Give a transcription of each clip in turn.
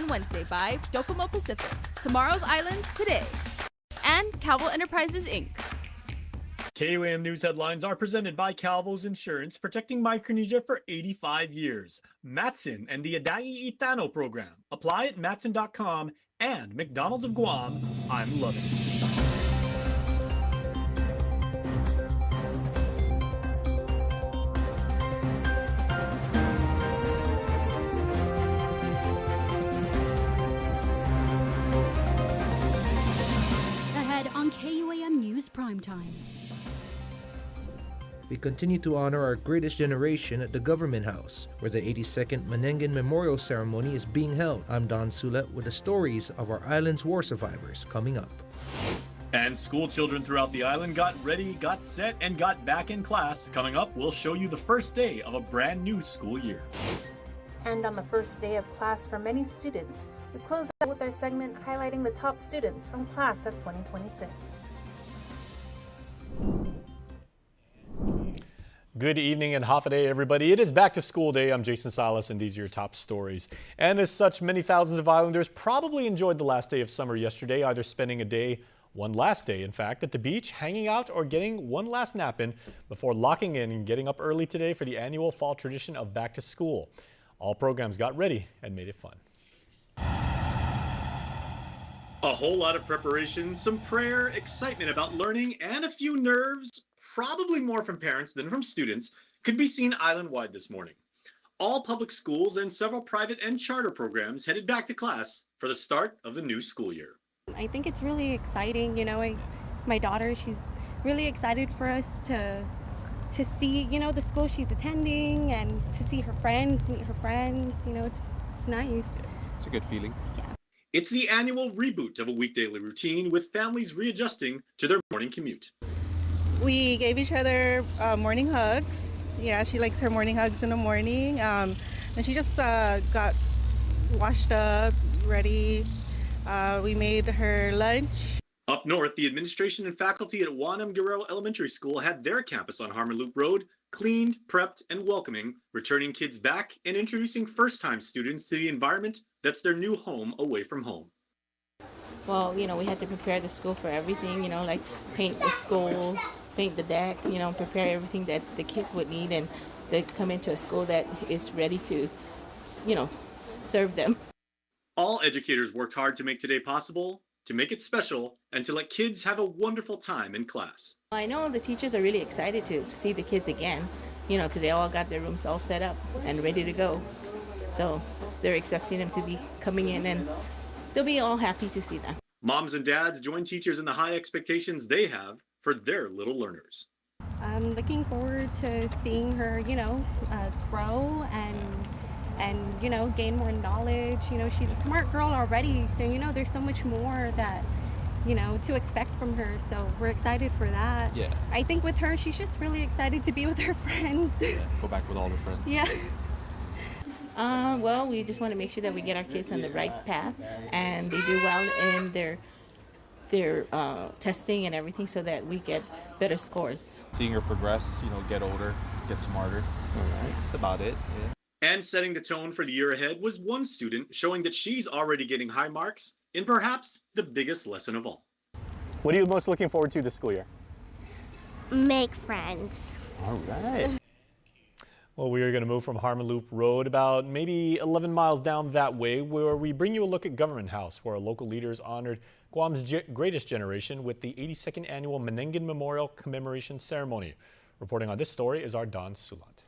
on Wednesday by Docomo Pacific. Tomorrow's Islands today. And Calvo Enterprises, Inc. KUAM News headlines are presented by Calvo's Insurance, protecting Micronesia for 85 years. Matson and the Adai Itano program. Apply at matson.com and McDonald's of Guam. I'm loving it. Ahead on KUAM News Primetime. We continue to honor our greatest generation at the Government House, where the 82nd Manengan Memorial Ceremony is being held. I'm Don Sulet with the stories of our island's war survivors coming up. And school children throughout the island got ready, got set, and got back in class. Coming up, we'll show you the first day of a brand new school year. And on the first day of class for many students, we close out with our segment highlighting the top students from class of 2026. Good evening and half a day, everybody. It is back to school day. I'm Jason Salas, and these are your top stories. And as such, many thousands of islanders probably enjoyed the last day of summer yesterday, either spending a day, one last day, in fact, at the beach, hanging out, or getting one last nap in before locking in and getting up early today for the annual fall tradition of back to school. All programs got ready and made it fun. A whole lot of preparation, some prayer, excitement about learning, and a few nerves, probably more from parents than from students, could be seen island-wide this morning. All public schools and several private and charter programs headed back to class for the start of the new school year. I think it's really exciting. You know, my daughter, she's really excited for us to see, you know, the school she's attending and to see her friends, meet her friends. You know, it's nice. It's a good feeling. Yeah. It's the annual reboot of a weekday routine, with families readjusting to their morning commute. We gave each other morning hugs. Yeah, she likes her morning hugs in the morning. And she just got washed up, ready. We made her lunch. Up north, the administration and faculty at Wanam Guerrero Elementary School had their campus on Harmon Loop Road cleaned, prepped, and welcoming, returning kids back and introducing first-time students to the environment that's their new home away from home. Well, you know, we had to prepare the school for everything, you know, like paint the school, paint the deck, you know, prepare everything that the kids would need, and they come into a school that is ready to, you know, serve them. All educators worked hard to make today possible, to make it special, and to let kids have a wonderful time in class. I know the teachers are really excited to see the kids again, you know, because they all got their rooms all set up and ready to go. So they're expecting them to be coming in, and they'll be all happy to see them. Moms and dads join teachers in the high expectations they have for their little learners. I'm looking forward to seeing her, you know, grow and you know, gain more knowledge. You know, she's a smart girl already, so you know, there's so much more that, you know, to expect from her. So we're excited for that. Yeah. I think with her, she's just really excited to be with her friends. Yeah, go back with all her friends. Yeah. Well, we just want to make sure that we get our kids on the right path and they do well in their testing and everything, so that we get better scores. Seeing her progress, you know, get older, get smarter. All right. That's about it. Yeah. And setting the tone for the year ahead was one student showing that she's already getting high marks in perhaps the biggest lesson of all. What are you most looking forward to this school year? Make friends. All right. Well, we are going to move from Harmon Loop Road about maybe 11 miles down that way, where we bring you a look at Government House, where local leaders honored Guam's greatest generation with the 82nd annual Manengan Memorial Commemoration Ceremony. Reporting on this story is our Don Sulat.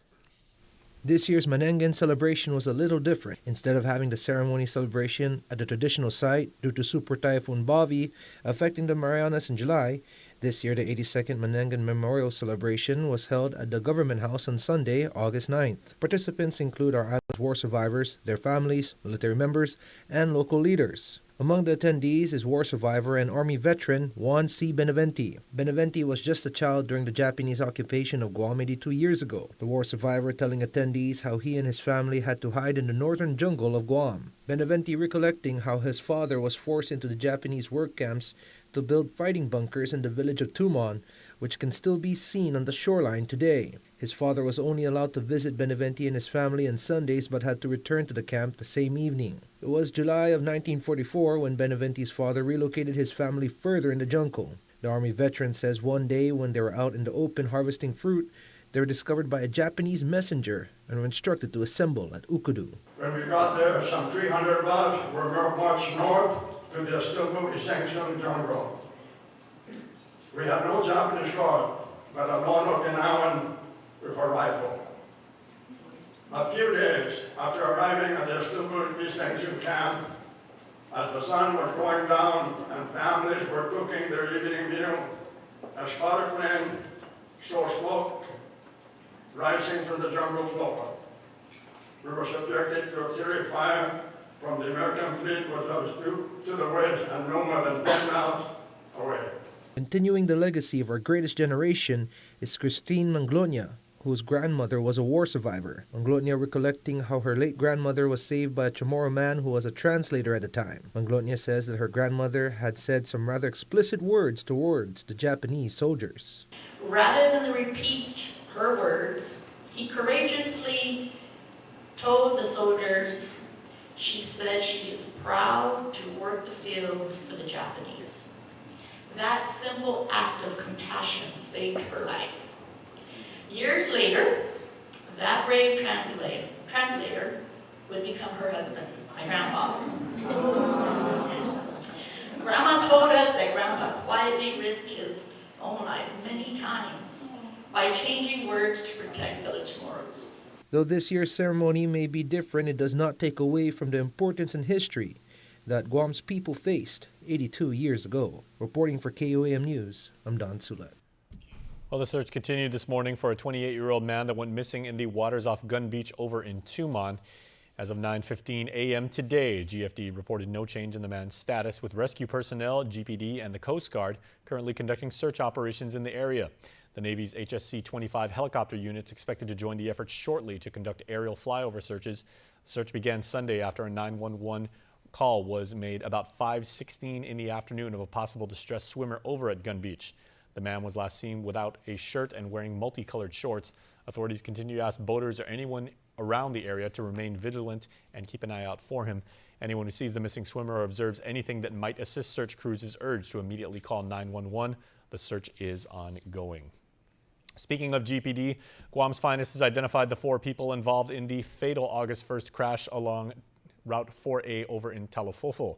This year's Manengan celebration was a little different. Instead of having the ceremony celebration at the traditional site due to Super Typhoon Bobby affecting the Marianas in July, this year the 82nd Manengan Memorial Celebration was held at the Government House on Sunday, August 9th. Participants include our island's war survivors, their families, military members, and local leaders. Among the attendees is war survivor and Army veteran Juan C. Beneventi. Beneventi was just a child during the Japanese occupation of Guam 82 years ago. The war survivor telling attendees how he and his family had to hide in the northern jungle of Guam. Beneventi recollecting how his father was forced into the Japanese work camps to build fighting bunkers in the village of Tumon, which can still be seen on the shoreline today. His father was only allowed to visit Benavente and his family on Sundays but had to return to the camp the same evening. It was July of 1944 when Benavente's father relocated his family further in the jungle. The Army veteran says one day when they were out in the open harvesting fruit, they were discovered by a Japanese messenger and were instructed to assemble at Ukudu. When we got there, some 300 of us were marched north to the Stilbuki Sanction jungle. We had no Japanese guard, but a lone Okinawan with a rifle. A few days after arriving at the Stilbuki Sanction camp, as the sun was going down and families were cooking their evening meal, a spotted plane saw smoke rising from the jungle floor. We were subjected to artillery fire from the American fleet, which was due to the west and no more than 10 miles away. Continuing the legacy of our greatest generation is Christine Manglona, whose grandmother was a war survivor. Manglona recollecting how her late grandmother was saved by a Chamorro man who was a translator at the time. Manglona says that her grandmother had said some rather explicit words towards the Japanese soldiers. Rather than repeat her words, he courageously told the soldiers, she said she is proud to work the fields for the Japanese. That simple act of compassion saved her life. Years later, that brave translator would become her husband, my grandfather. Grandma told us that Grandpa quietly risked his own life many times by changing words to protect fellow Chamorros. Though this year's ceremony may be different, it does not take away from the importance and history that Guam's people faced 82 years ago. Reporting for KUAM News, I'm Don Sulet. Well, the search continued this morning for a 28-year-old man that went missing in the waters off Gun Beach over in Tumon. As of 9:15 a.m. today, GFD reported no change in the man's status, with rescue personnel, GPD, and the Coast Guard currently conducting search operations in the area. The Navy's HSC-25 helicopter units expected to join the effort shortly to conduct aerial flyover searches. The search began Sunday after a 911 call was made about 5:16 in the afternoon of a possible distressed swimmer over at Gun Beach. The man was last seen without a shirt and wearing multicolored shorts. Authorities continue to ask boaters or anyone around the area to remain vigilant and keep an eye out for him. Anyone who sees the missing swimmer or observes anything that might assist search crews is urged to immediately call 911. The search is ongoing. Speaking of GPD, Guam's Finest has identified the 4 people involved in the fatal August 1st crash along Route 4A over in Talofofo.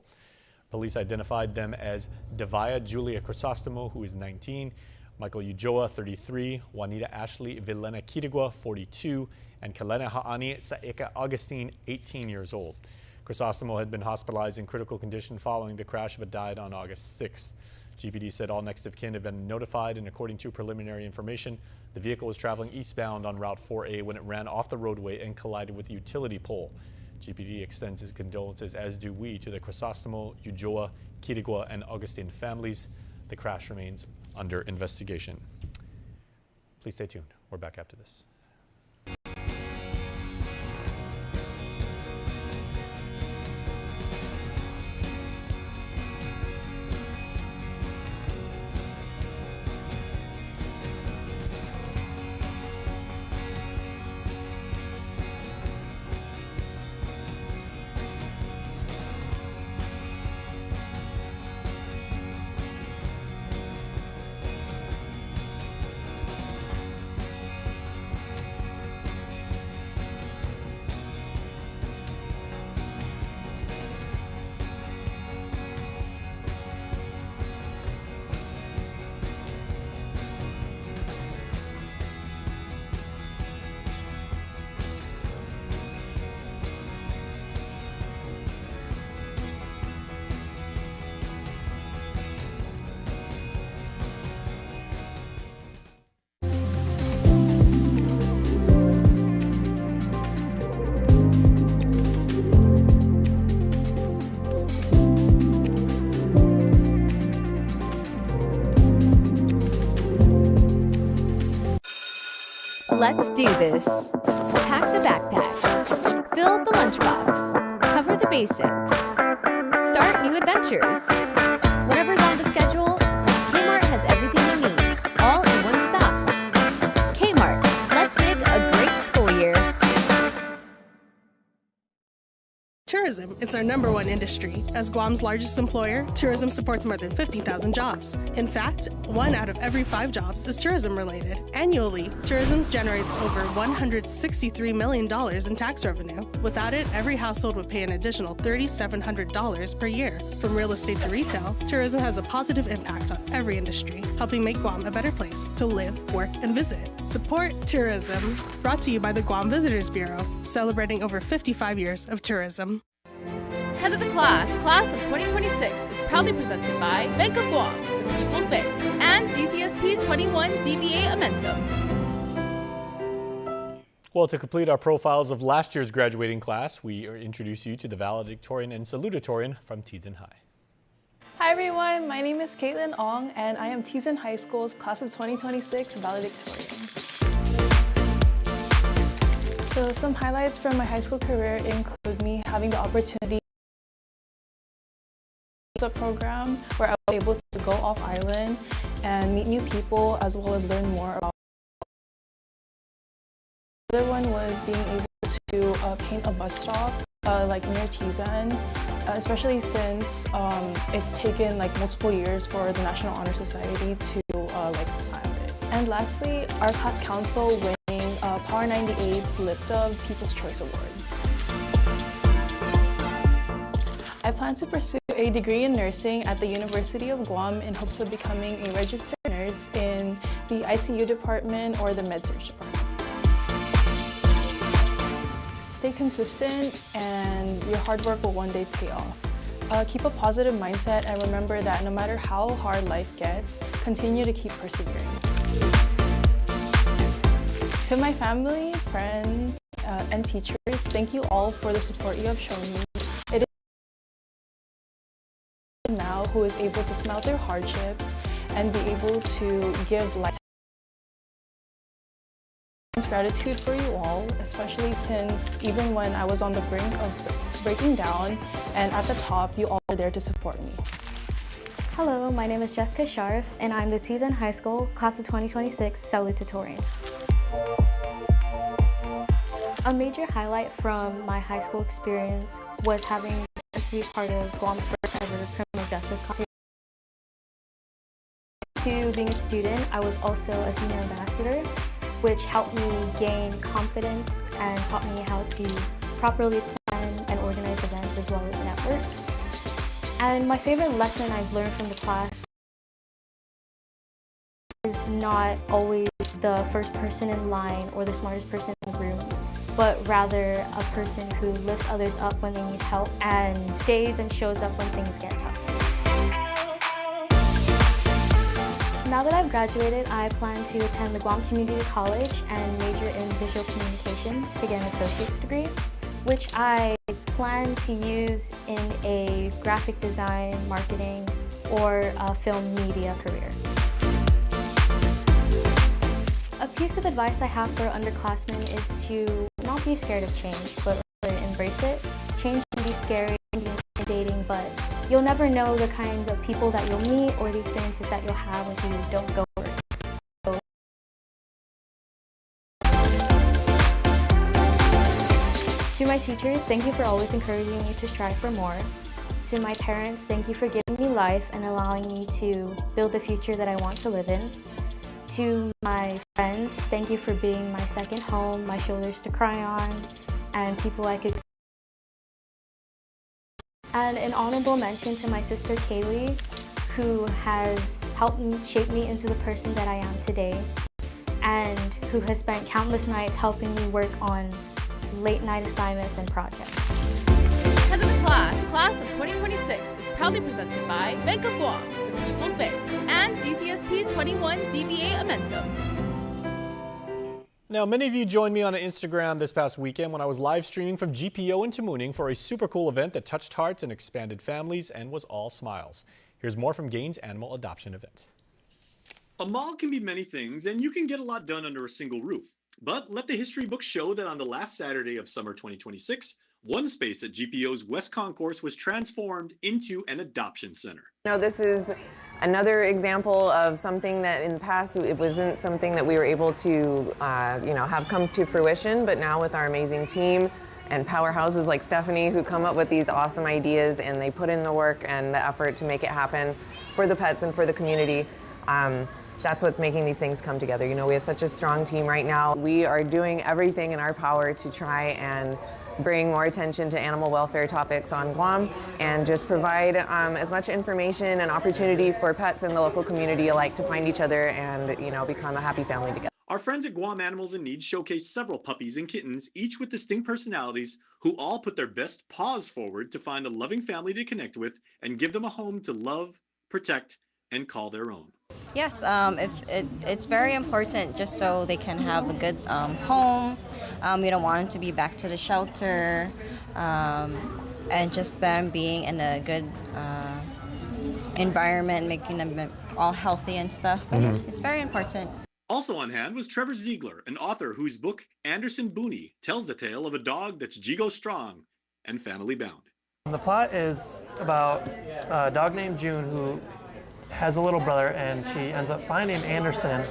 Police identified them as Devaya Julia Crisostomo, who is 19, Michael Ujoa, 33, Juanita Ashley Vilena Kirigua, 42, and Kalena Haani Saeka Augustine, 18 years old. Crisostomo had been hospitalized in critical condition following the crash but died on August 6th. GPD said all next of kin have been notified, and according to preliminary information, the vehicle was traveling eastbound on Route 4A when it ran off the roadway and collided with a utility pole. GPD extends its condolences, as do we, to the Crisostomo, Ujoa, Kirigua, and Augustine families. The crash remains under investigation. Please stay tuned. We're back after this. Let's do this. Pack the backpack. Fill the lunchbox. Cover the basics. Start new adventures. Whatever's on the schedule, It's our #1 industry. As Guam's largest employer, tourism supports more than 50,000 jobs. In fact, 1 out of every 5 jobs is tourism-related. Annually, tourism generates over $163 million in tax revenue. Without it, every household would pay an additional $3,700 per year. From real estate to retail, tourism has a positive impact on every industry, helping make Guam a better place to live, work, and visit. Support tourism. Brought to you by the Guam Visitors Bureau, celebrating over 55 years of tourism. Head of the class of 2026 is proudly presented by Bank of Guam, the People's Bank, and DCSP 21 DBA Amentum. Well, to complete our profiles of last year's graduating class, we introduce you to the valedictorian and salutatorian from Teason High. Hi everyone, my name is Caitlin Ong and I am Teason High School's class of 2026 valedictorian. So some highlights from my high school career include me having the opportunity to a program where I was able to go off island and meet new people as well as learn more about. The other one was being able to paint a bus stop like near Teason, especially since it's taken like multiple years for the National Honor Society to like plan it. And lastly, our class council winning Power 98's Lift Up People's Choice Award. I plan to pursue a degree in nursing at the University of Guam in hopes of becoming a registered nurse in the ICU department or the med-surg department. Stay consistent and your hard work will one day pay off. Keep a positive mindset and remember that no matter how hard life gets, continue to keep persevering. To my family, friends, and teachers, thank you all for the support you have shown me. It is now who is able to smile through hardships and be able to give life. Gratitude for you all, especially since even when I was on the brink of breaking down and at the top, you all were there to support me. Hello, my name is Jessica Sharf and I'm the Teason High School class of 2026 salutatorian. A major highlight from my high school experience was having to be part of Guam's first ever criminal justice conference. To being a student, I was also a senior ambassador, which helped me gain confidence and taught me how to properly plan and organize events as well as network. And my favorite lesson I've learned from the class is not always the first person in line or the smartest person in the room, but rather a person who lifts others up when they need help and stays and shows up when things get tough. Now that I've graduated, I plan to attend the Guam Community College and major in visual communications to get an associate's degree, which I plan to use in a graphic design, marketing, or a film media career. A piece of advice I have for underclassmen is to not be scared of change, but rather embrace it. Change can be scary and intimidating, but you'll never know the kinds of people that you'll meet or the experiences that you'll have if you don't go for it. To my teachers, thank you for always encouraging me to strive for more. To my parents, thank you for giving me life and allowing me to build the future that I want to live in. To my friends, thank you for being my second home, my shoulders to cry on, and people I could. And an honorable mention to my sister Kaylee, who has helped shape me into the person that I am today, and who has spent countless nights helping me work on late night assignments and projects. Head of the class of 2026 is proudly presented by Bank of Guam, the People's Bank, and DCSP 21 DBA Amentum. Now, many of you joined me on Instagram this past weekend when I was live streaming from GPO in Tamuning for a super cool event that touched hearts and expanded families and was all smiles. Here's more from Gaines' animal adoption event. A mall can be many things, and you can get a lot done under a single roof. But let the history books show that on the last Saturday of summer 2026, one space at GPO's West Concourse was transformed into an adoption center. This is another example of something that in the past it wasn't something that we were able to have come to fruition, but now with our amazing team and powerhouses like Stephanie who come up with these awesome ideas and they put in the work and the effort to make it happen for the pets and for the community. That's what's making these things come together. You know, we have such a strong team right now. We are doing everything in our power to try and bring more attention to animal welfare topics on Guam and just provide as much information and opportunity for pets in the local community alike to find each other and, you know, become a happy family together. Our friends at Guam Animals in Need showcase several puppies and kittens, each with distinct personalities, who all put their best paws forward to find a loving family to connect with and give them a home to love, protect, and call their own. Yes, it's very important just so they can have a good home. We don't want them to be back to the shelter, and just them being in a good environment, making them all healthy and stuff. It's very important. Also on hand was Trevor Ziegler, an author whose book, Anderson Booney, tells the tale of a dog that's Jigo strong and family bound. The plot is about a dog named June who has a little brother, and she ends up finding Anderson,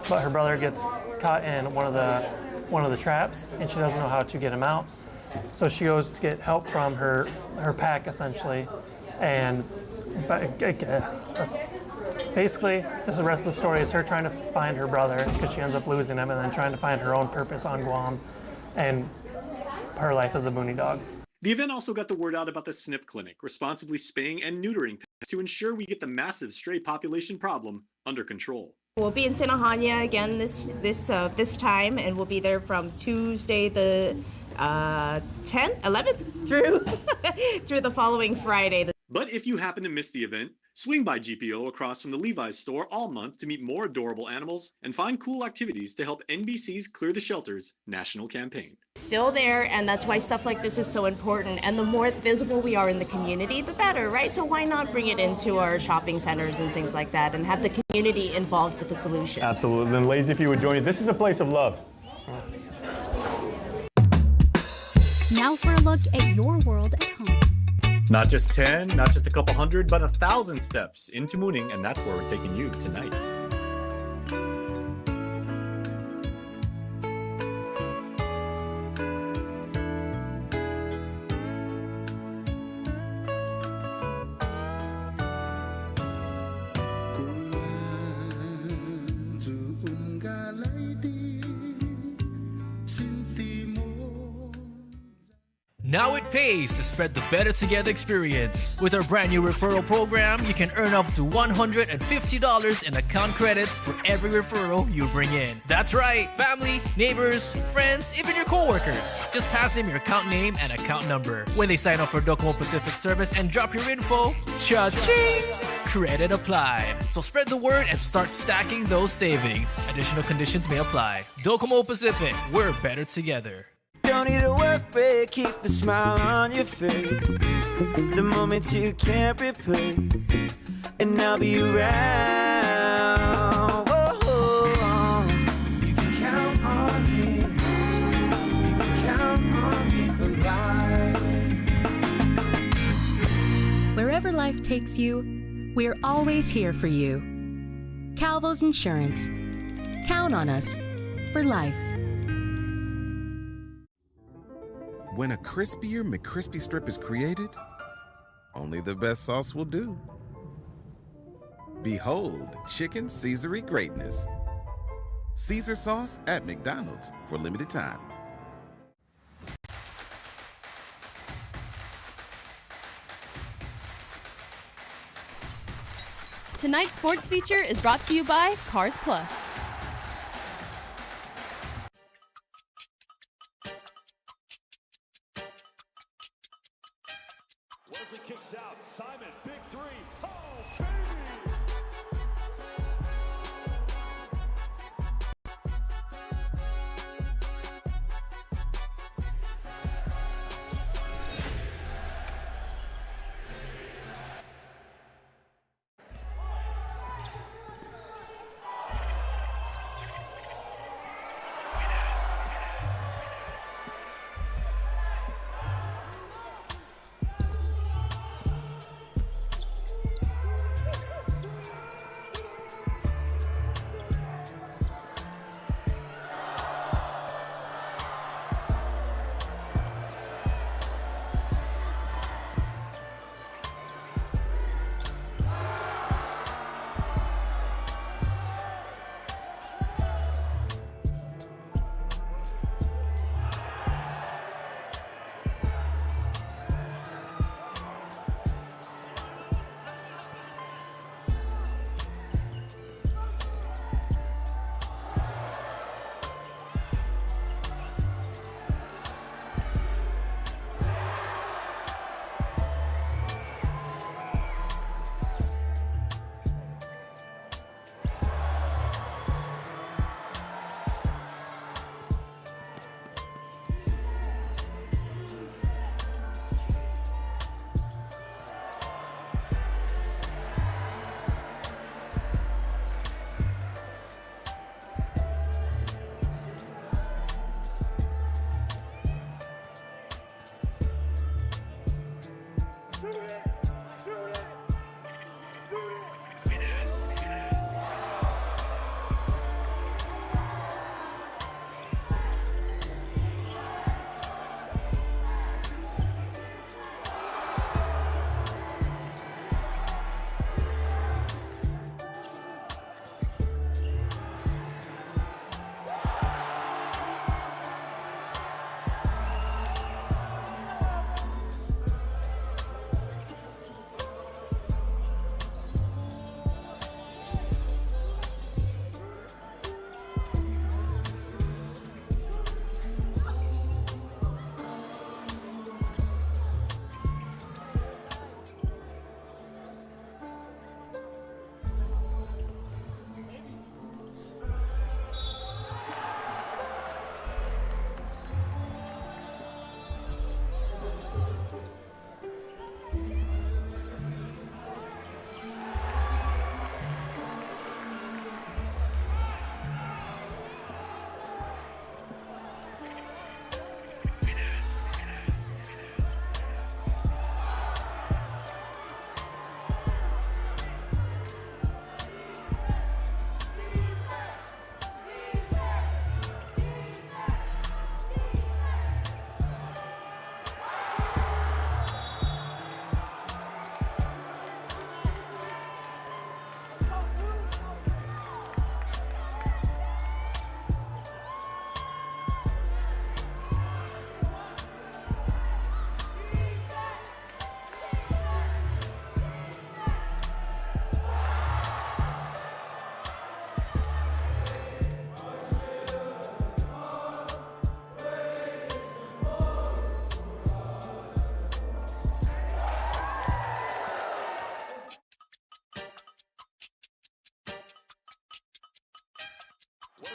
but her brother gets caught in one of the traps, and she doesn't know how to get him out. So she goes to get help from her pack, essentially, and that's basically the rest of the story is her trying to find her brother because she ends up losing him, and then trying to find her own purpose on Guam and her life as a Booney dog. The event also got the word out about the SNP clinic, responsibly spaying and neutering pets to ensure we get the massive stray population problem under control. We'll be in Sinahanya again this time, and we'll be there from Tuesday the 10th, 11th through the following Friday. But if you happen to miss the event, swing by GPO across from the Levi's store all month to meet more adorable animals and find cool activities to help NBC's Clear the Shelters national campaign. Still there, and that's why stuff like this is so important. And the more visible we are in the community, the better, right? So why not bring it into our shopping centers and things like that and have the community involved with the solution? Absolutely. Then ladies, if you would join me, this is a place of love. Now for a look at your world at home. Not just 10, not just a couple hundred, but 1,000 steps into mooning, and that's where we're taking you tonight. Now it pays to spread the Better Together experience. With our brand new referral program, you can earn up to $150 in account credits for every referral you bring in. That's right, family, neighbors, friends, even your coworkers. Just pass them your account name and account number. When they sign up for Docomo Pacific service and drop your info, cha-ching! Credit applied. So spread the word and start stacking those savings. Additional conditions may apply. Docomo Pacific, we're better together. Don't need to work, babe, keep the smile on your face. The moments you can't replace, and I'll be around. Whoa. You can count on me. You can count on me for life. Wherever life takes you, we're always here for you. Calvo's Insurance. Count on us for life. When a crispier McCrispy strip is created, only the best sauce will do. Behold, chicken Caesar greatness. Caesar sauce at McDonald's for limited time. Tonight's sports feature is brought to you by Cars Plus. Wesley kicks out. Simon, big three. Oh, baby!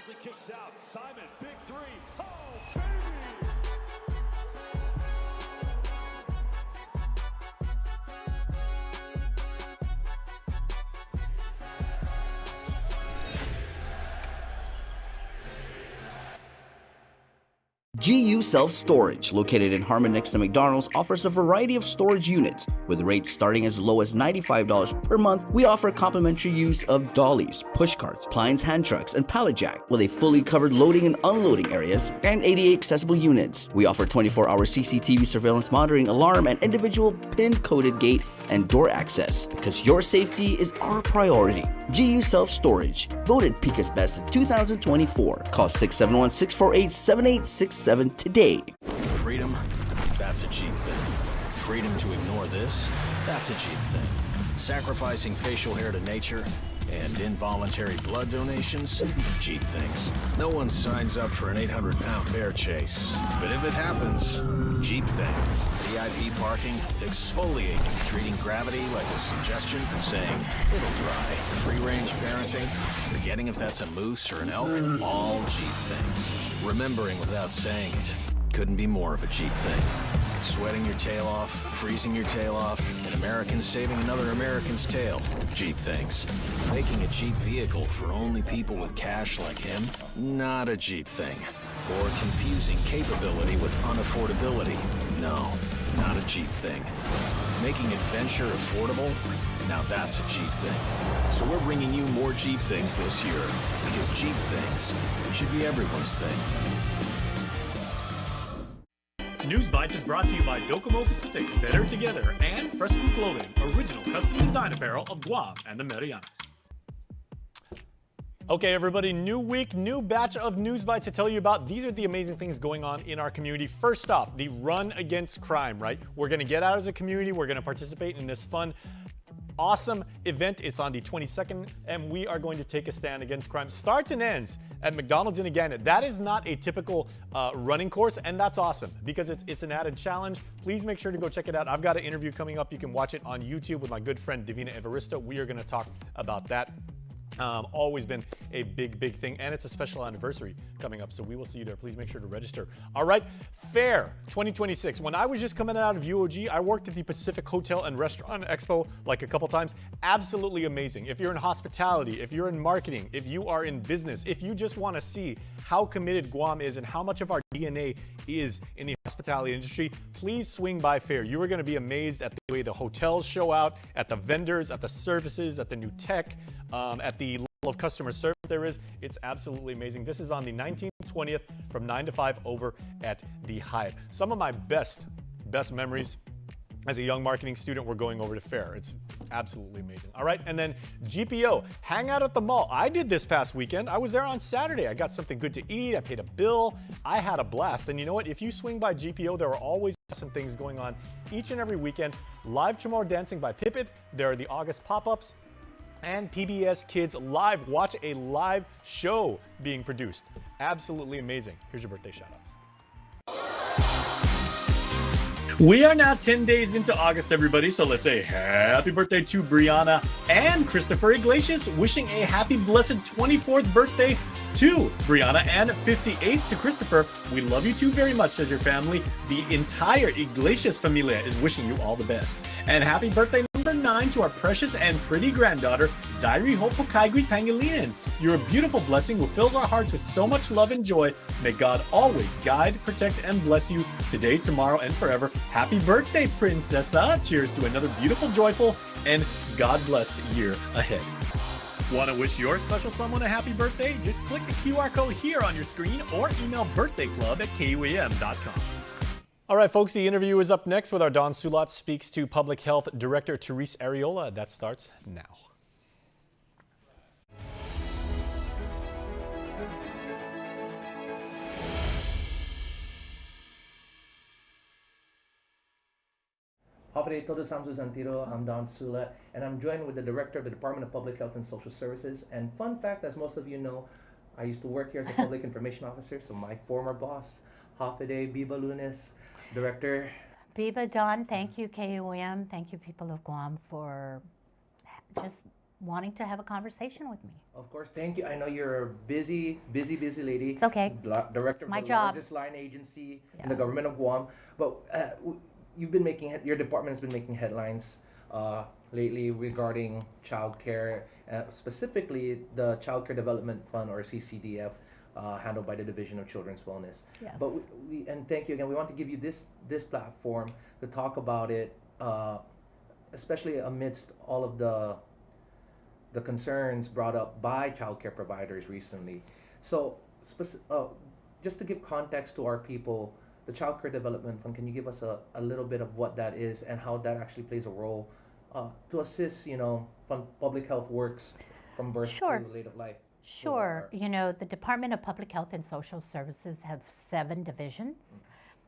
Wisely kicks out. Simon, big three. Oh, baby! GU Self Storage, located in Harmon next to McDonald's, offers a variety of storage units. With rates starting as low as $95 per month, we offer complimentary use of dollies, push carts, Plines hand trucks, and pallet jack, with a fully covered loading and unloading areas and ADA accessible units. We offer 24-hour CCTV surveillance monitoring, alarm, and individual pin-coded gate and door access, because your safety is our priority. GU Self Storage, voted Pika's Best in 2024. Call 671-648-7867 today. Freedom, that's a cheap thing. Freedom to ignore this, that's a cheap thing. Sacrificing facial hair to nature and involuntary blood donations, cheap things. No one signs up for an 800-pound bear chase, but if it happens, cheap thing. VIP parking, exfoliating, treating gravity like a suggestion, saying it'll dry. Free-range parenting, forgetting if that's a moose or an elk, all cheap things. Remembering without saying it, couldn't be more of a cheap thing. Sweating your tail off, freezing your tail off, an American saving another American's tail. Cheap things. Making a cheap vehicle for only people with cash like him? Not a cheap thing. Or confusing capability with unaffordability? No, not a cheap thing. Making adventure affordable? Now that's a cheap thing. So we're bringing you more cheap things this year, because cheap things should be everyone's thing. News Bites is brought to you by Docomo Pacific, Better Together, and Fresco Clothing, original custom design apparel of Guam and the Marianas. Okay, everybody, new week, new batch of News Bites to tell you about. These are the amazing things going on in our community. First off, the Run Against Crime, right? We're going to get out as a community. We're going to participate in this fun, awesome event. It's on the 22nd, and we are going to take a stand against crime. Starts and ends at McDonald's in Agana. That is not a typical running course, and that's awesome because it's an added challenge. Please make sure to go check it out. I've got an interview coming up. You can watch it on YouTube with my good friend Divina Evaristo. We are going to talk about that. Always been a big thing, and it's a special anniversary coming up, so we will see you there. Please make sure to register. All right, Fair 2026. When I was just coming out of UOG, I worked at the Pacific Hotel and Restaurant Expo like a couple times. Absolutely amazing. If you're in hospitality, if you're in marketing, if you are in business, if you just want to see how committed Guam is and how much of our DNA is in the hospitality industry, please swing by Fair. You are going to be amazed at the way the hotels show out, at the vendors, at the services, at the new tech, at the level of customer service there is. It's absolutely amazing. This is on the 19th, 20th from 9 to 5 over at the Hyatt. Some of my best memories as a young marketing student were going over to Fair. It's absolutely amazing. All right, and then GPO, hang out at the mall. I did this past weekend. I was there on Saturday. I got something good to eat. I paid a bill. I had a blast. And you know what? If you swing by GPO, there are always some things going on each and every weekend. Live Chamorro Dancing by Pipit. There are the August pop-ups. And PBS Kids Live. Watch a live show being produced. Absolutely amazing. Here's your birthday shout-outs. We are now 10 days into August, everybody, so let's say happy birthday to Brianna and Christopher Iglesias, wishing a happy blessed 24th birthday to Brianna and 58th to Christopher. We love you two very much, says your family. The entire Iglesias familia is wishing you all the best. And happy birthday number 9 to our precious and pretty granddaughter, Zairi Hopokaigui Pangilinan. You're a beautiful blessing who fills our hearts with so much love and joy. May God always guide, protect, and bless you today, tomorrow, and forever. Happy birthday, Princessa. Cheers to another beautiful, joyful, and God-blessed year ahead. Want to wish your special someone a happy birthday? Just click the QR code here on your screen or email birthdayclub@kuam.com. All right, folks, the interview is up next with our Don Sulat speaks to Public Health Director Therese Ariola. That starts now. Hafide Todo Samsu Santiro, I'm Don Sula, and I'm joined with the Director of the Department of Public Health and Social Services. And fun fact, as most of you know, I used to work here as a Public Information Officer, so my former boss, Hafide Biba Lunes, Director. Biba, Don, thank you, KUAM, thank you, people of Guam, for just wanting to have a conversation with me. Of course, thank you. I know you're a busy lady. It's okay. Director My of the job. largest line agency in the government of Guam. But you've been making, your department has been making headlines lately regarding childcare, specifically the Childcare Development Fund, or CCDF, handled by the Division of Children's Wellness. Yes. But and thank you again. We want to give you this platform to talk about it, especially amidst all of the concerns brought up by childcare providers recently. So, just to give context to our people, the Childcare Development Fund, can you give us a little bit of what that is and how that actually plays a role to assist, public health works from birth Sure. to late of life? Sure. The Department of Public Health and Social Services have 7 divisions.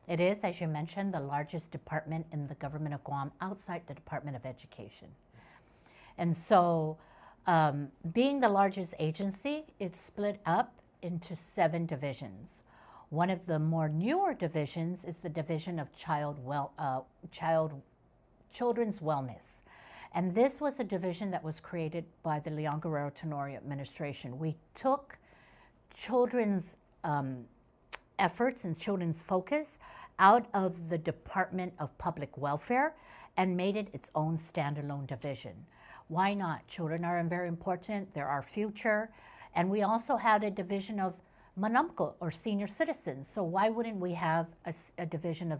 It is, as you mentioned, the largest department in the government of Guam outside the Department of Education. And so, being the largest agency, it's split up into 7 divisions. One of the more newer divisions is the Division of Children's Wellness. And this was a division that was created by the Leon Guerrero Tenorio administration. We took children's efforts and children's focus out of the Department of Public Welfare and made it its own standalone division. Why not? Children are very important, they're our future. And we also had a division of Manamko, or senior citizens. So why wouldn't we have a division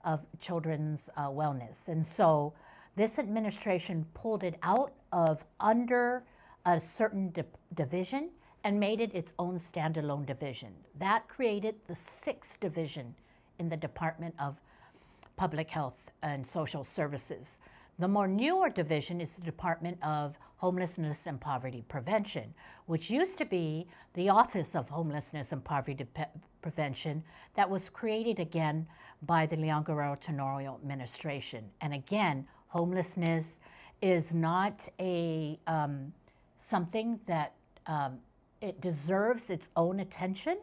of children's wellness? And so this administration pulled it out of under a certain division and made it its own standalone division. That created the 6th division in the Department of Public Health and Social Services. The more newer division is the Department of Homelessness and Poverty Prevention, which used to be the Office of Homelessness and Poverty Prevention that was created again by the Leon Guerrero Tenorio administration. And again, homelessness is not a something that it deserves its own attention.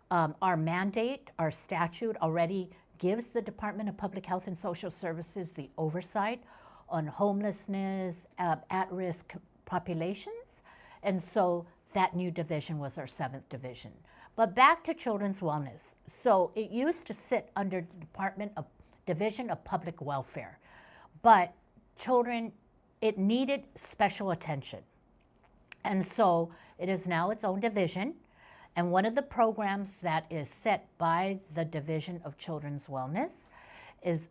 Our mandate, our statute already gives the Department of Public Health and Social Services the oversight on homelessness, at-risk populations. And so that new division was our 7th division. But back to children's wellness. So it used to sit under the Division of Public Welfare. But children, it needed special attention. And so it is now its own division. And one of the programs that is set by the Division of Children's Wellness is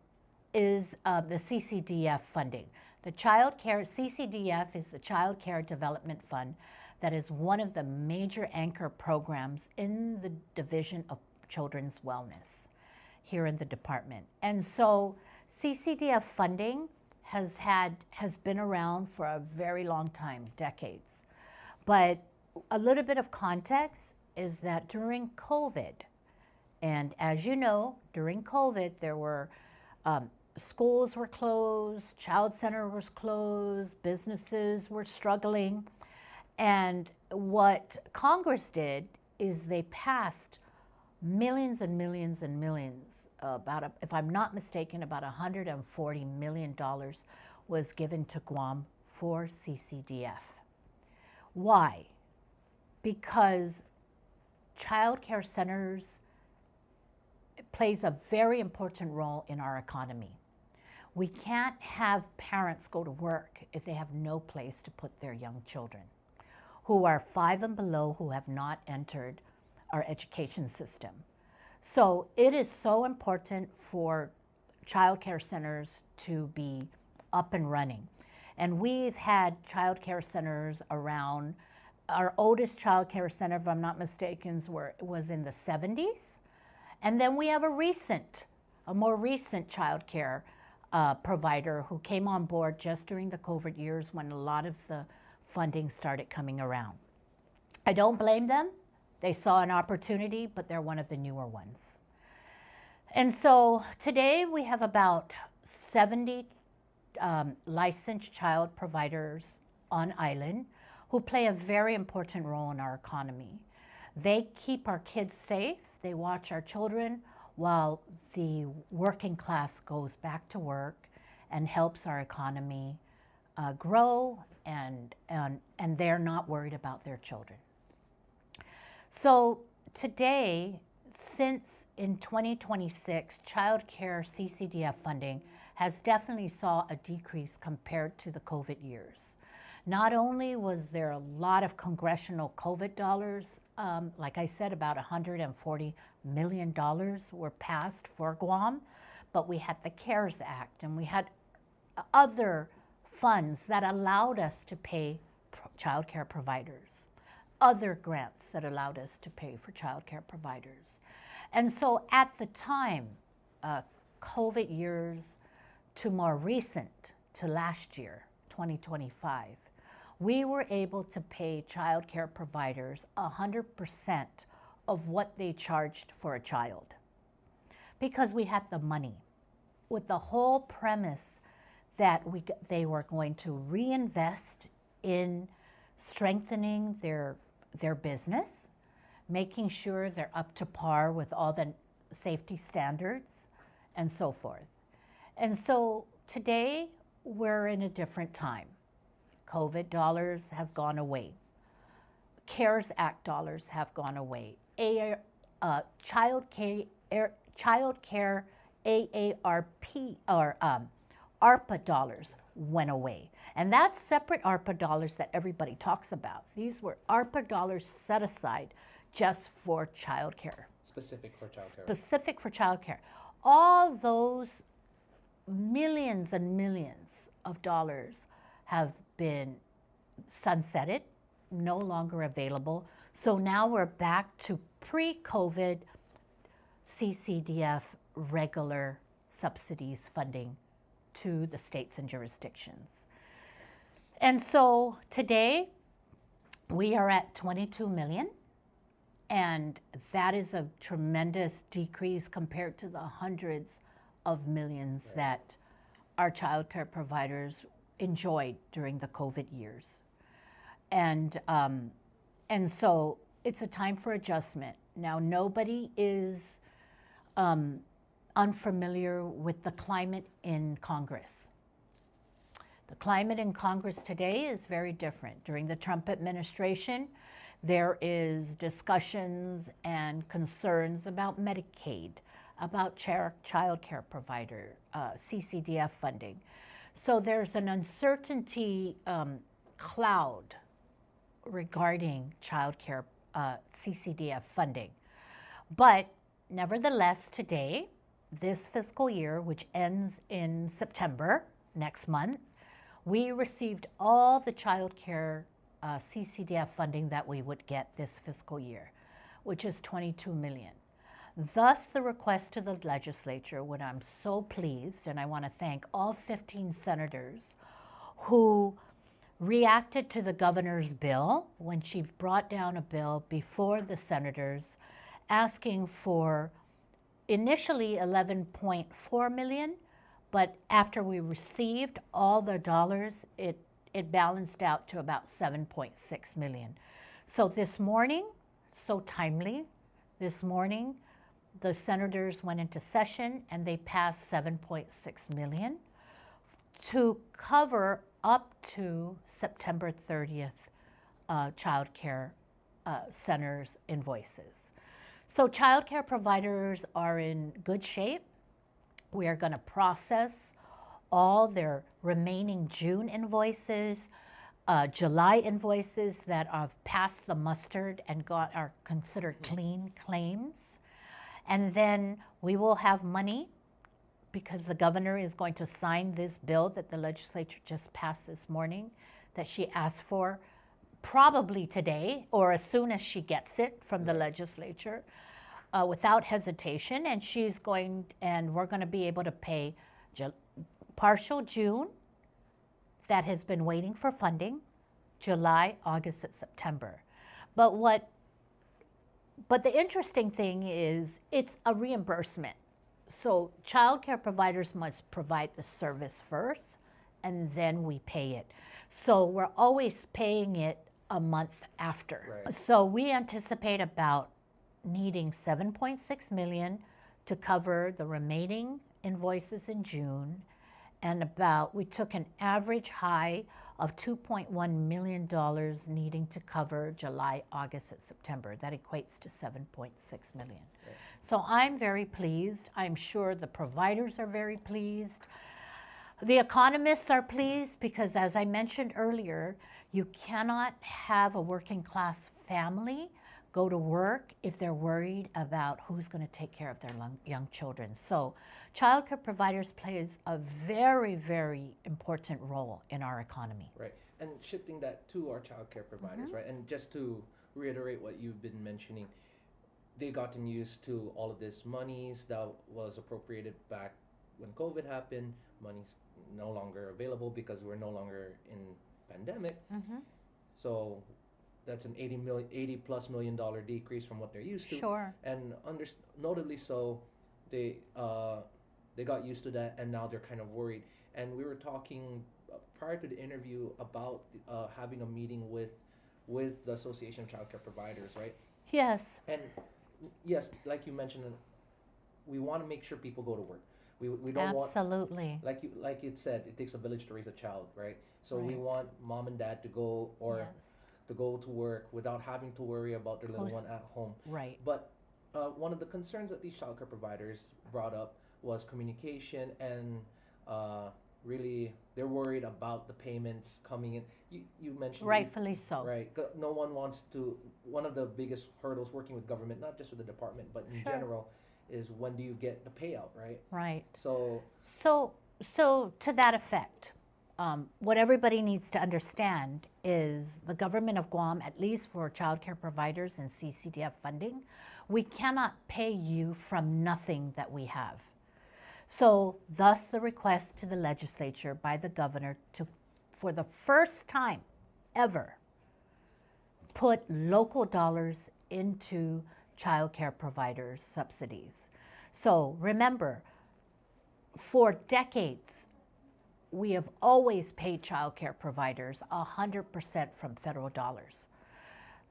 the CCDF funding. The CCDF is the Child Care Development Fund that is one of the major anchor programs in the Division of Children's Wellness here in the department. And so CCDF funding has been around for a very long time, decades. But a little bit of context is that during COVID, and as you know, during COVID, there were schools were closed, child center was closed, businesses were struggling. And what Congress did is they passed millions and millions and millions, if I'm not mistaken, about $140 million was given to Guam for CCDF. Why? Because child care centers plays a very important role in our economy. We can't have parents go to work if they have no place to put their young children who are 5 and below, who have not entered our education system. So it is so important for child care centers to be up and running. And we've had child care centers around. Our oldest child care center, if I'm not mistaken, was in the 70s. And then we have a more recent child care provider who came on board just during the COVID years when a lot of the funding started coming around. I don't blame them. They saw an opportunity, but they're one of the newer ones. And so today we have about 70 licensed child providers on island who play a very important role in our economy. They keep our kids safe, they watch our children while the working class goes back to work and helps our economy grow and they're not worried about their children. So today, since in 2026, childcare CCDF funding has definitely saw a decrease compared to the COVID years. Not only was there a lot of congressional COVID dollars, like I said, about $140 million were passed for Guam, but we had the CARES Act and we had other funds that allowed us to pay child care providers, other grants that allowed us to pay for child care providers. And so at the time, COVID years to more recent, to last year, 2025, we were able to pay child care providers 100% of what they charged for a child because we had the money, with the whole premise that they were going to reinvest in strengthening their business, making sure they're up to par with all the safety standards and so forth. And so today we're in a different time. COVID dollars have gone away. CARES Act dollars have gone away. Child care AARP or ARPA dollars went away. And that's separate ARPA dollars that everybody talks about. These were ARPA dollars set aside just for child care. Specific for child care. Specific for child care. All those millions and millions of dollars have been sunsetted, no longer available. So now we're back to pre-COVID CCDF regular subsidies funding to the states and jurisdictions. And so today we are at 22 million, and that is a tremendous decrease compared to the hundreds of millions that our child care providers enjoyed during the COVID years. And so it's a time for adjustment. Now, nobody is unfamiliar with the climate in Congress. The climate in Congress today is very different. During the Trump administration, there is discussions and concerns about Medicaid, about child care provider, CCDF funding. So there's an uncertainty cloud regarding child care CCDF funding. But nevertheless, today, this fiscal year, which ends in September next month, we received all the child care CCDF funding that we would get this fiscal year, which is 22 million. Thus, the request to the legislature, when I'm so pleased, and I want to thank all 15 senators who reacted to the governor's bill when she brought down a bill before the senators asking for initially 11.4 million, but after we received all the dollars, it balanced out to about 7.6 million. So this morning, so timely, this morning, the senators went into session and they passed 7.6 million to cover up to September 30th child care centers' invoices. So child care providers are in good shape. We are going to process all their remaining June invoices, July invoices that have passed the mustard and are considered clean claims. And then we will have money because the governor is going to sign this bill that the legislature just passed this morning that she asked for probably today or as soon as she gets it from the legislature without hesitation. And we're going to be able to pay partial June that has been waiting for funding, July, August, and September. But the interesting thing is it's a reimbursement. So child care providers must provide the service first and then we pay it. So we're always paying it a month after. Right. So we anticipate about needing 7.6 million to cover the remaining invoices in June and we took an average high of $2.1 million needing to cover July, August, and September. That equates to $7.6 million. Right. So I'm very pleased. I'm sure the providers are very pleased. The economists are pleased because, as I mentioned earlier, you cannot have a working class family go to work if they're worried about who's going to take care of their young children. So childcare providers plays a very, very important role in our economy. Right. And shifting that to our childcare providers, right? And just to reiterate what you've been mentioning, they gotten used to all of this monies that was appropriated back when COVID happened. Money's no longer available because we're no longer in pandemic. So that's an $80+ million decrease from what they're used to. Sure. And notably so, they got used to that, and now they're kind of worried. And we were talking prior to the interview about having a meeting with the Association of Childcare Providers, right? Yes. And yes, like you mentioned, we want to make sure people go to work. We don't Absolutely. want, like it said, it takes a village to raise a child, right? So Right. we want mom and dad to go Yes. to go to work without having to worry about their little one at home. Right. But one of the concerns that these childcare providers brought up was communication, and really they're worried about the payments coming in. You mentioned Rightfully so. Right. No one wants to. One of the biggest hurdles working with government, not just with the department, but in Sure. general, is when do you get the payout, right? Right. So to that effect, what everybody needs to understand is the government of Guam, at least for childcare providers and CCDF funding, we cannot pay you from nothing that we have. So thus the request to the legislature by the governor to, for the first time ever, put local dollars into childcare providers' subsidies. So remember, for decades, we have always paid childcare providers 100% from federal dollars.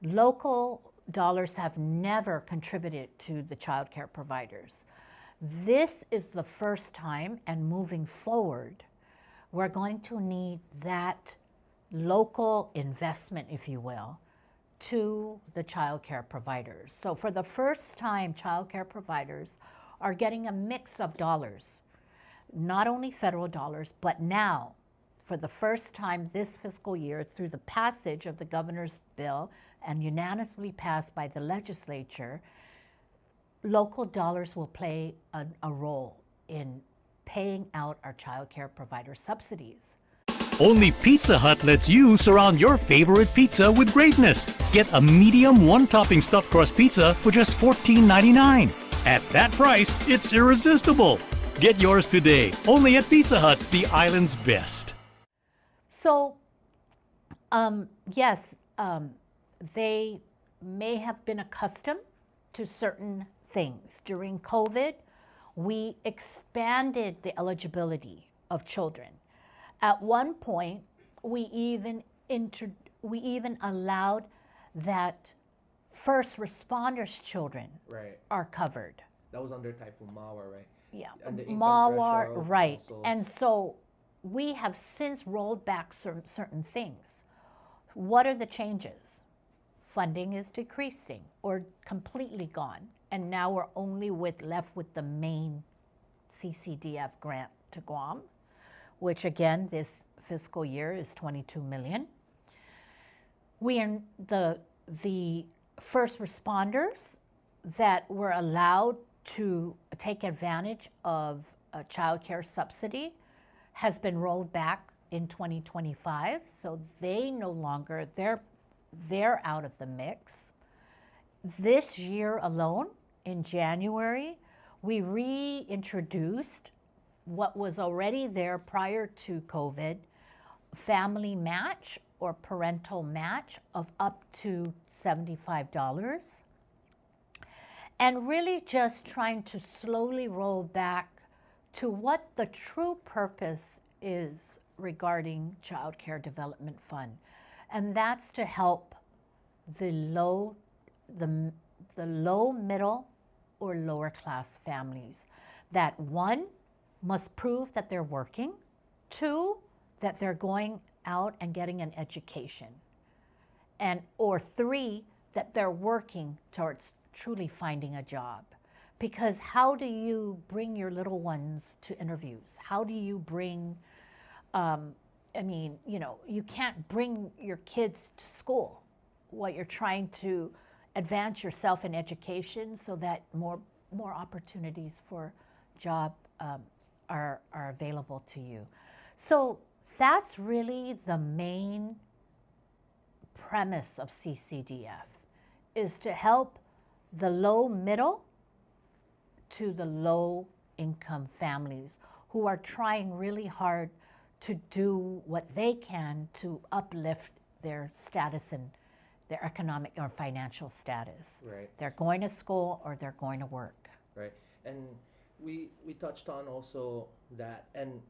Local dollars have never contributed to the childcare providers. This is the first time, and moving forward, we're going to need that local investment, if you will, to the childcare providers. So for the first time, childcare providers are getting a mix of dollars, not only federal dollars, but now, for the first time this fiscal year, through the passage of the governor's bill and unanimously passed by the legislature, local dollars will play a role in paying out our childcare provider subsidies. Only Pizza Hut lets you surround your favorite pizza with greatness. Get a medium one-topping stuffed crust pizza for just $14.99. At that price, it's irresistible. Get yours today, only at Pizza Hut, the island's best. So, yes, they may have been accustomed to certain things. During COVID, we expanded the eligibility of children. At one point, we even allowed that first responders' children are covered. That was under Typhoon Mawar, right? Yeah, And the income Mawar, threshold right. also. And so we have since rolled back certain things. What are the changes? Funding is decreasing or completely gone. And now we're only left with the main CCDF grant to Guam, which again, this fiscal year is $22 million. We are the first responders that were allowed to take advantage of a child care subsidy has been rolled back in 2025, so they no longer, they're out of the mix. This year alone, in January, we reintroduced what was already there prior to COVID, family match or parental match of up to $75. And really just trying to slowly roll back to what the true purpose is regarding Child Care Development Fund. And that's to help the low, middle, or lower class families that, one, must prove that they're working 2, that they're going out and getting an education. Or 3, that they're working towards truly finding a job. Because how do you bring your little ones to interviews? How do you bring, you can't bring your kids to school. What you're trying to advance yourself in education so that more opportunities for job are available to you. So that's really the main premise of CCDF, is to help the low middle to the low income families who are trying really hard to do what they can to uplift their status and their economic or financial status. Right. They're going to school or they're going to work. Right. And we touched on also that, and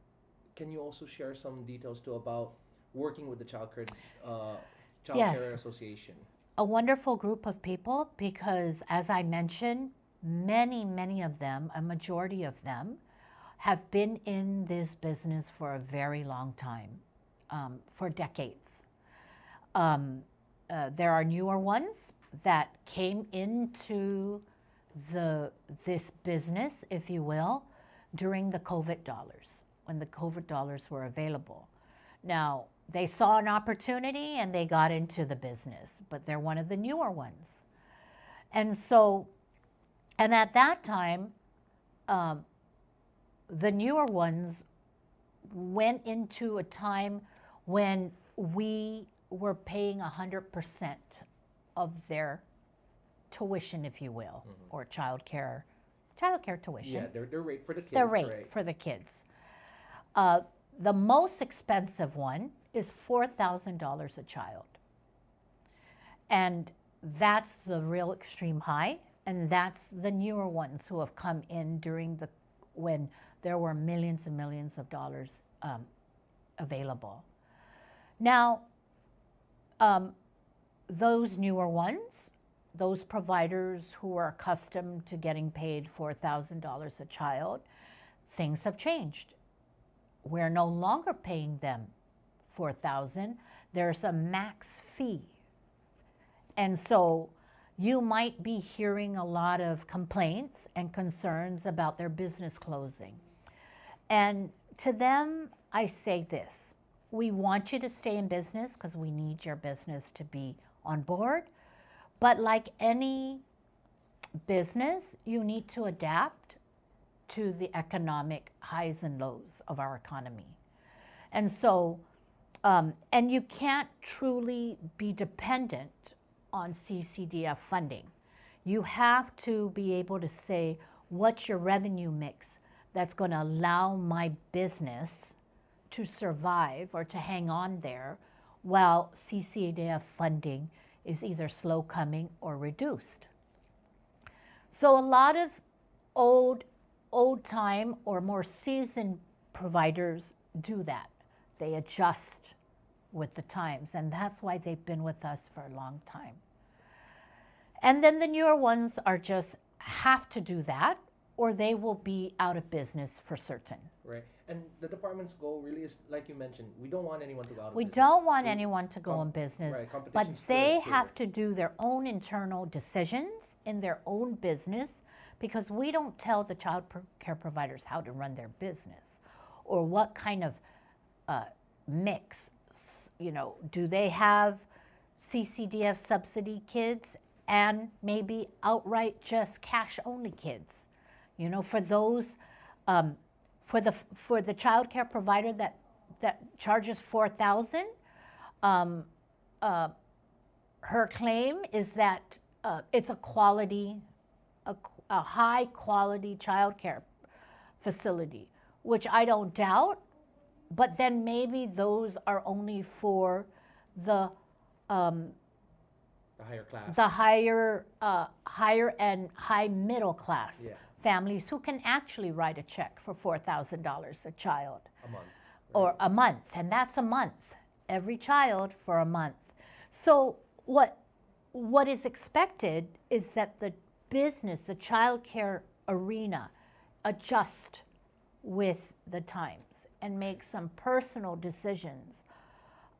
can you also share some details too about working with the Childcare Yes. Association? A wonderful group of people, because as I mentioned, many of them, a majority of them, have been in this business for a very long time, for decades. There are newer ones that came into this business, if you will, during the COVID dollars, when the COVID dollars were available. Now, they saw an opportunity and they got into the business, but they're one of the newer ones. And so, and at that time, the newer ones went into a time when we were paying 100% of their tuition, if you will, or childcare tuition. Yeah, their rate for the kids. The rate right. for the kids. The most expensive one is $4,000 a child. And that's the real extreme high, and that's the newer ones who have come in during when there were millions and millions of dollars available. Now, those newer ones, those providers who are accustomed to getting paid $4,000 a child, things have changed. We're no longer paying them $4,000. There's a max fee. And so you might be hearing a lot of complaints and concerns about their business closing. And to them, I say this: we want you to stay in business because we need your business to be on board. But like any business, you need to adapt to the economic highs and lows of our economy. And so, and you can't truly be dependent on CCDF funding. You have to be able to say, what's your revenue mix that's going to allow my business to survive or to hang on there while CCDF funding is either slow coming or reduced. So a lot of old time or more seasoned providers do that. They adjust with the times, and that's why they've been with us for a long time. And then the newer ones are just have to do that, or they will be out of business for certain. Right. And the department's goal really is, like you mentioned, we don't want anyone to go out of We business. don't want anyone to go in business, right, but competition's they good, have to do their own internal decisions in their own business, because we don't tell the child care providers how to run their business or what kind of mix. You know, do they have CCDF subsidy kids and maybe outright just cash only kids? You know, for those, for the child care provider that charges $4,000, her claim is that it's a high quality child care facility, which I don't doubt. But then maybe those are only for the higher class, the higher and high middle class families who can actually write a check for $4,000 a child a month, or a month, and that's a month, every child for a month. So what is expected is that the business, the child care arena, adjust with the times. and make some personal decisions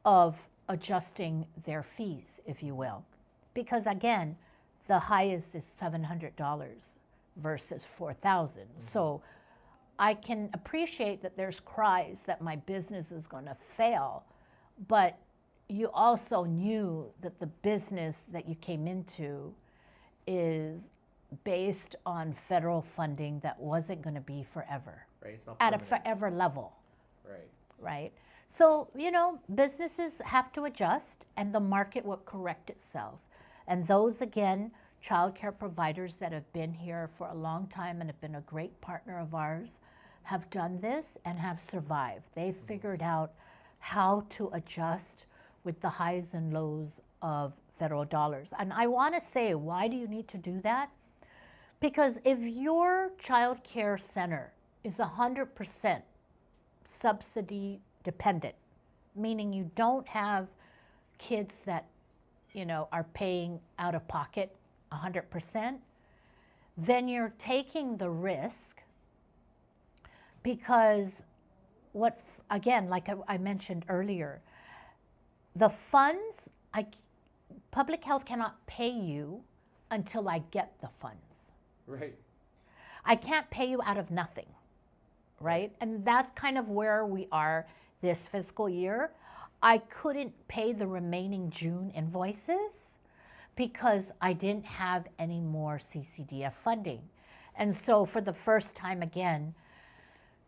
of adjusting their fees, if you will. Because again, the highest is $700 versus $4,000. So I can appreciate that there's cries that my business is going to fail, but you also knew that the business that you came into is based on federal funding that wasn't going to be forever. Right, it's not at a permanent. forever level. Right. Right? So, you know, businesses have to adjust and the market will correct itself. And those, again, childcare providers that have been here for a long time and have been a great partner of ours have done this and have survived. They've figured out how to adjust with the highs and lows of federal dollars. And I want to say, why do you need to do that? Because if your child care center is 100% subsidy dependent, meaning you don't have kids that, you know, are paying out of pocket 100%, then you're taking the risk because again, like I mentioned earlier, the funds, public health cannot pay you until I get the funds. Right. I can't pay you out of nothing, right? And that's kind of where we are this fiscal year. I couldn't pay the remaining June invoices because I didn't have any more CCDF funding. And so for the first time again,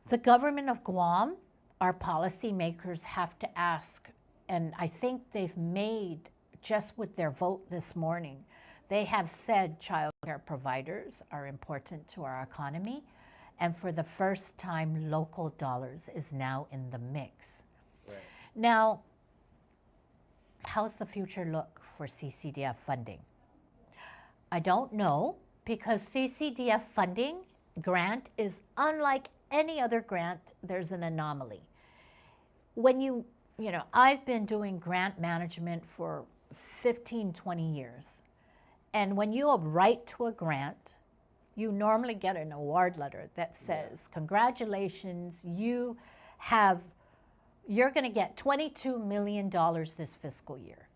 the government of Guam, our policymakers have to ask, and I think they've made, just with their vote this morning, they have said child care providers are important to our economy, and for the first time, local dollars is now in the mix. Right. Now, how's the future look for CCDF funding? I don't know, because CCDF funding grant is unlike any other grant. There's an anomaly. When you know, I've been doing grant management for 15, 20 years. And when you write to a grant, you normally get an award letter that says, congratulations, you're going to get $22 million this fiscal year.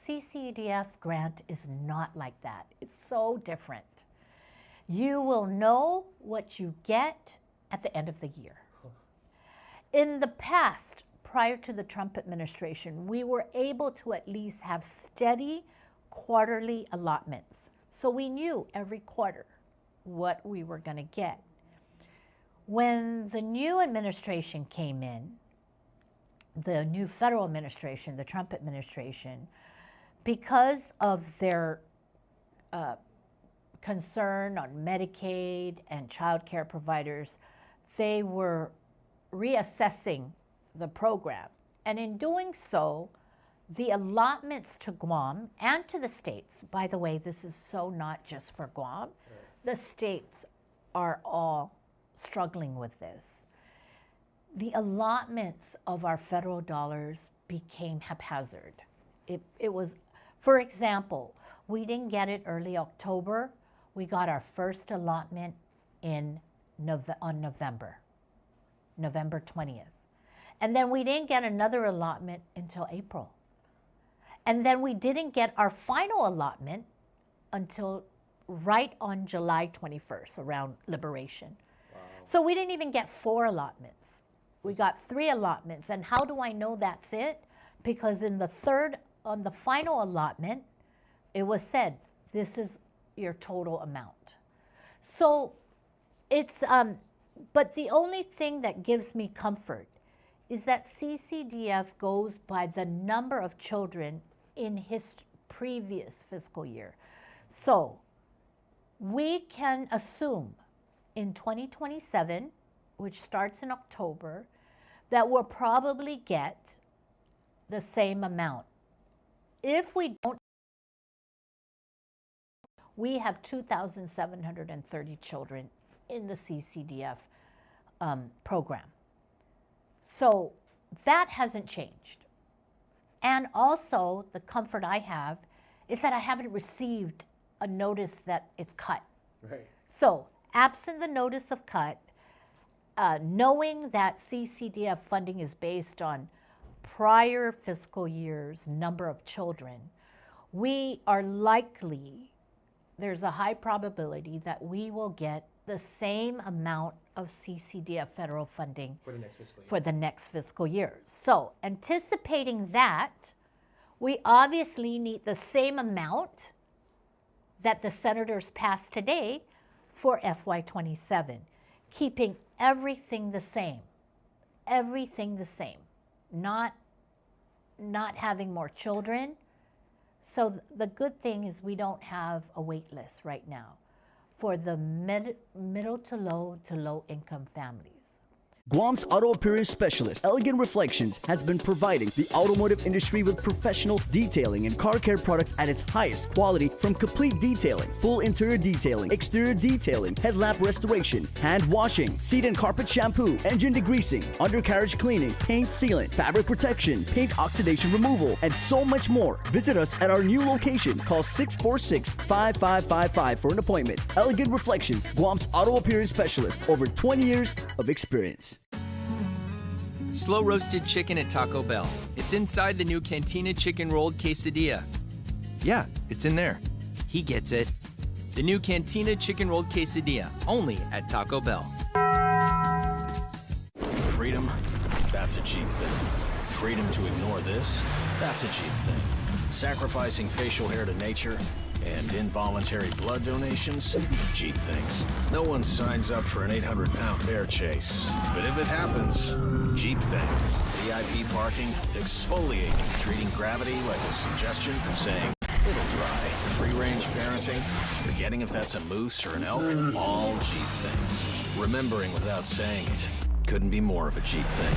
CCDF grant is not like that. It's so different. You will know what you get at the end of the year. In the past, prior to the Trump administration, we were able to at least have steady quarterly allotments. So we knew every quarter what we were going to get. When the new administration came in, the new federal administration, the Trump administration, because of their concern on Medicaid and child care providers, they were reassessing the program. And in doing so, the allotments to Guam and to the states, by the way, this is so not just for Guam, the states are all struggling with this. The allotments of our federal dollars became haphazard. It was, for example, we didn't get it early October. We got our first allotment on November 20th. And then we didn't get another allotment until April. And then we didn't get our final allotment until right on July 21st, around Liberation. Wow. So we didn't even get 4 allotments. We got 3 allotments. And how do I know that's it? Because on the final allotment, it was said, this is your total amount. So it's, but the only thing that gives me comfort is that CCDF goes by the number of children in his previous fiscal year. So we can assume in 2027, which starts in October, that we'll probably get the same amount. If we don't, we have 2,730 children in the CCDF program. So that hasn't changed. And also, the comfort I have is that I haven't received a notice that it's cut. Right. So, absent the notice of cut, knowing that CCDF funding is based on prior fiscal year's number of children, we are likely, there's a high probability that we will get the same amount of CCDF federal funding For the next fiscal year. for the next fiscal year. So anticipating that, we obviously need the same amount that the senators passed today for FY27, keeping everything the same, not having more children. So the good thing is we don't have a wait list right now for the middle to low income families. Guam's auto appearance specialist, Elegant Reflections, has been providing the automotive industry with professional detailing and car care products at its highest quality, from complete detailing, full interior detailing, exterior detailing, headlamp restoration, hand washing, seat and carpet shampoo, engine degreasing, undercarriage cleaning, paint sealant, fabric protection, paint oxidation removal, and so much more. Visit us at our new location. Call 646-5555 for an appointment. Elegant Reflections, Guam's auto appearance specialist, over 20 years of experience. Slow roasted chicken at Taco Bell. It's inside the new Cantina chicken rolled quesadilla. Yeah, it's in there. He gets it. The new Cantina chicken rolled quesadilla, only at Taco Bell. Freedom, that's a cheap thing. Freedom to ignore this, that's a cheap thing. Sacrificing facial hair to nature and involuntary blood donations, cheap things. No one signs up for an 800-pound bear chase, but if it happens, cheap thing. VIP parking, exfoliating, treating gravity like a suggestion, saying it'll dry. Free-range parenting, forgetting if that's a moose or an elk, all cheap things. Remembering without saying it, couldn't be more of a cheap thing.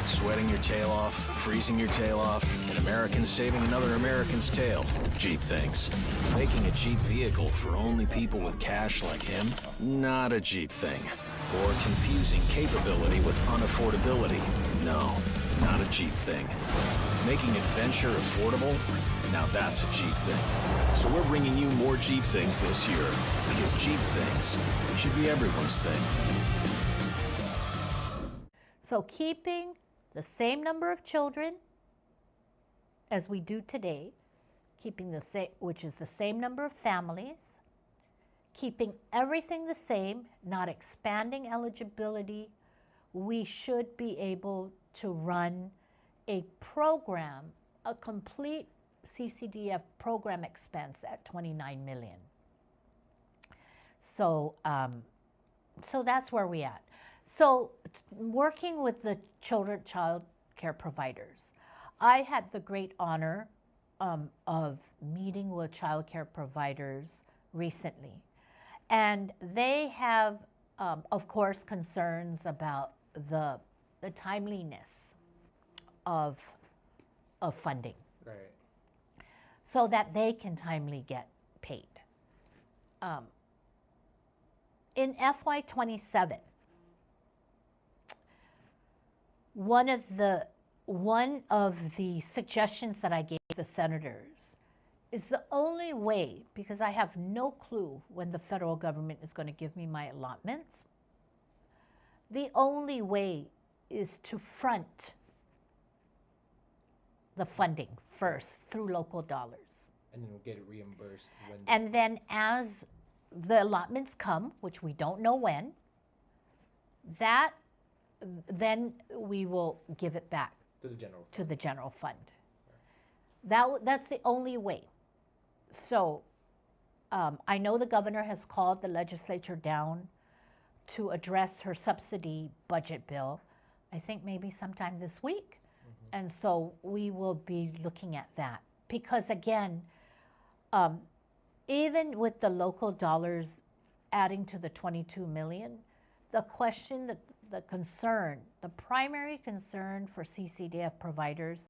Sweating your tail off, freezing your tail off, an American saving another American's tail. Cheap things. Making a cheap vehicle for only people with cash like him? Not a cheap thing. Or confusing capability with unaffordability? No, not a cheap thing. Making adventure affordable? Now that's a cheap thing. So we're bringing you more cheap things this year, because cheap things should be everyone's thing. So keeping the same number of children as we do today, keeping the same, which is the same number of families, keeping everything the same, not expanding eligibility, we should be able to run a program, a complete CCDF program expense at $29 million. So, so that's where we at. So working with the child care providers, I had the great honor of meeting with child care providers recently. And they have, of course, concerns about the timeliness of funding. Right. So that they can timely get paid. In FY27, one of the suggestions that I gave the senators is the only way, because I have no clue when the federal government is going to give me my allotments, the only way is to front the funding first through local dollars. And then we'll get it reimbursed when. And then as the allotments come, which we don't know when, then we will give it back to the general fund. To the general fund. That's the only way. So I know the governor has called the legislature down to address her subsidy budget bill, I think maybe sometime this week. Mm-hmm. And so we will be looking at that. Because again, even with the local dollars adding to the 22 million, the question, the concern, the primary concern for CCDF providers